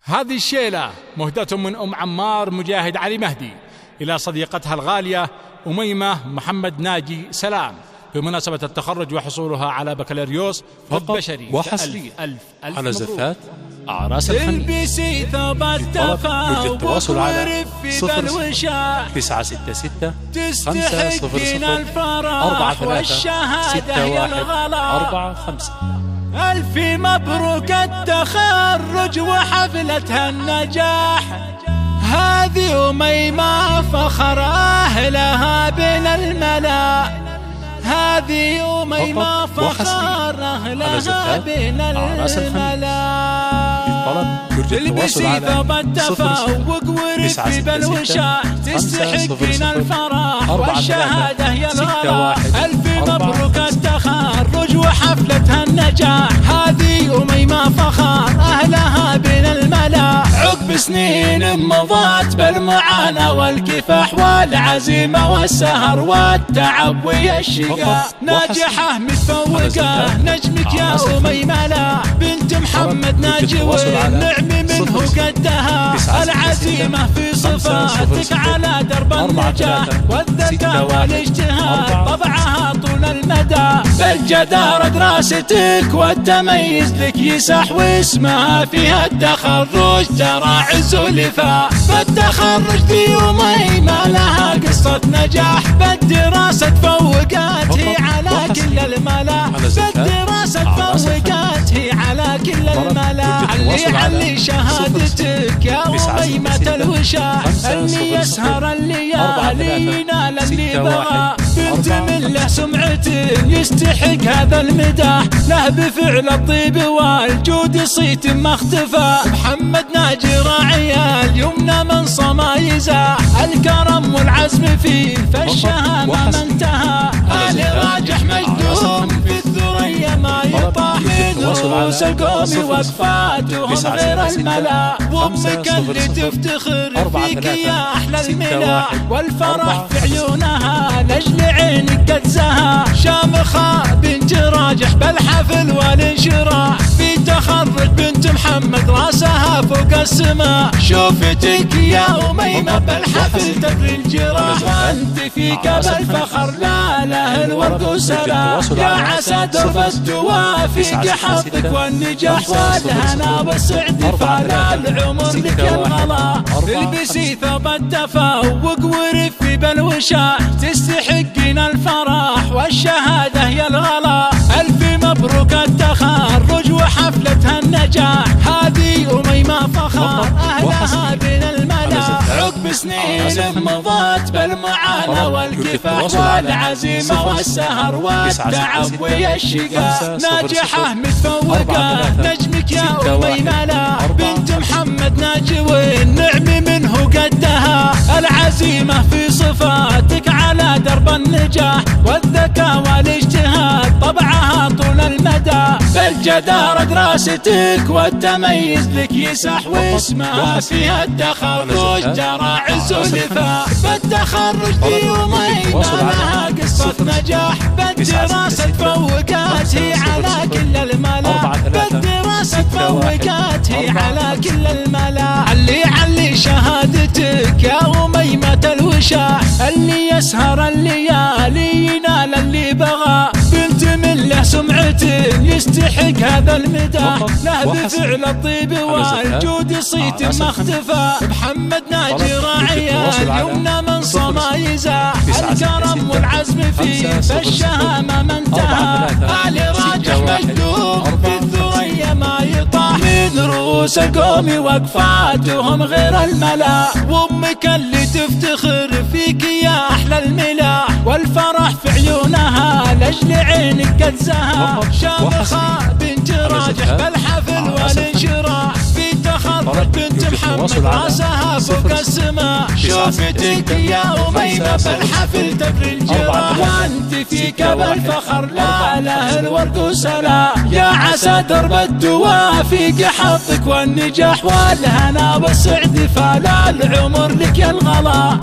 هذه الشيلة مهدة من أم عمار مجاهد علي مهدي إلى صديقتها الغالية أميمة محمد ناجي سلام بمناسبة التخرج وحصولها على بكالوريوس طب بشري وحصري ألف على زفات أعراس الخميس. يرجى التواصل على 0966 500 436145. ألف مبروك التخرج وحفلة النجاح، هذه أميمة فخر أهلها بين الملا، هذه أميمة فخر أهلها بين الملا. تلبسي ثوب التفوق ورثي بالوشاح، تستحقين الفرح والشهادة يا الغلا. ألف مبروك التخرج وحفلة النجاح، هذه أميمة فخر أهلها بين الملا. عقب سنين مضت بالمعاناة والكفاح والعزيمة والسهر والتعب والشقاء، ناجحة متفوقة نجمك يا أميمة لا بنت محمد ناجي والنعم منه قدها. العزيمة في صفاتك على درب النجاح والذكاء والاجتهاد طبعها طول المدى. بالجدارة دراستك والتميز لك يسح واسمها فيها التخرج ترى عز ولفاء. بالتخرج دي أميمة لها قصة نجاح، بالدراسة تفوقت هي على كل الملا، بالدراسة تفوقت هي على كل الملا. علي شهادتك يا أميمة الوشاح، اللي يسهر الليالي ينال اللي بغى. بنت من له سمعة يستحق هذا المداح، له بفعل الطيب والجود صيت ما اختفى. محمد ناجي راعي اليمنى من صمايزه، الكرم والعزم فيه فالشهامة ما انتهى. آل راجح مجدوم في الثريا ما يطاح، من رؤوس القوم وقفاتهم غير الملا. وامك اللي تفتخر فيك يا احلى الملا، والفرح في عيونها لاجل عينك قد زها. شامخة بنت راجح بالحفل والانشراح، في تخرج بنت محمد راسها فوق السماء. شوفتك يا أميمة بالحفل تدري الجراح، وانت فيك بالفخر لا له الورد وسلام. يا عسى درب التوافيق حظك والنجاح والهنا والسعد فعلى العمر لك يا الغلا. البسي ثوب التفوق ورفي بالوشاح، تستحقين الفرح والشهادة يا الغلا. ألف مبروك التخرج وحفلة النجاح، هذه أميمة فخر أهلها بين الملا. عقب سنين مضت بالمعاناة والكفاح والعزيمة والسهر والتعب والشقاء، ناجحة متفوقة نجمك يا أميمة لا بنت محمد ناجي والنعم منه قدها. العزيمة في صفاتك على درب النجاح والذكاء والاجتهاد طبعها طول المدى. بالجدارة دراستك والتميز لك يسح واسمها فيها التخرج ترى عز ولفاء. بالتخرج دي أميمة لها قصة نجاح، بالدراسة تفوقت هي على كل الملا، بالدراسة تفوقت هي على كل الملا. علي شهادتك يا أميمة الوشاح، اللي يسهر الليالي ينال اللي بغى. بنت من له سمعة يستحق هذا المداح، له بفعل الطيب والجود صيت ما اختفى. محمد ناجي راعي اليمنى من صمايزه، الكرم والعزم فيه فالشهامة ما انتهى. آل راجح مجدوم في الثريا ما يطاح، من رؤوس القوم وقفاتهم غير الملا. وامك اللي تفتخر فيك يا احلى الملاح، والفرح في عيونها لاجل عينك قد زها. شامخة بنت راجح بالحفل والانشراح، في تخرج بنت محمد راسها فوق السماء. شوفتك يا أميمة بالحفل تدري الجراح، وانت فيك بالفخر لا له الورد وسلام. يا عسى درب التوافيق حظك والنجاح والهنا والسعد فلا العمر لك يا الغلا.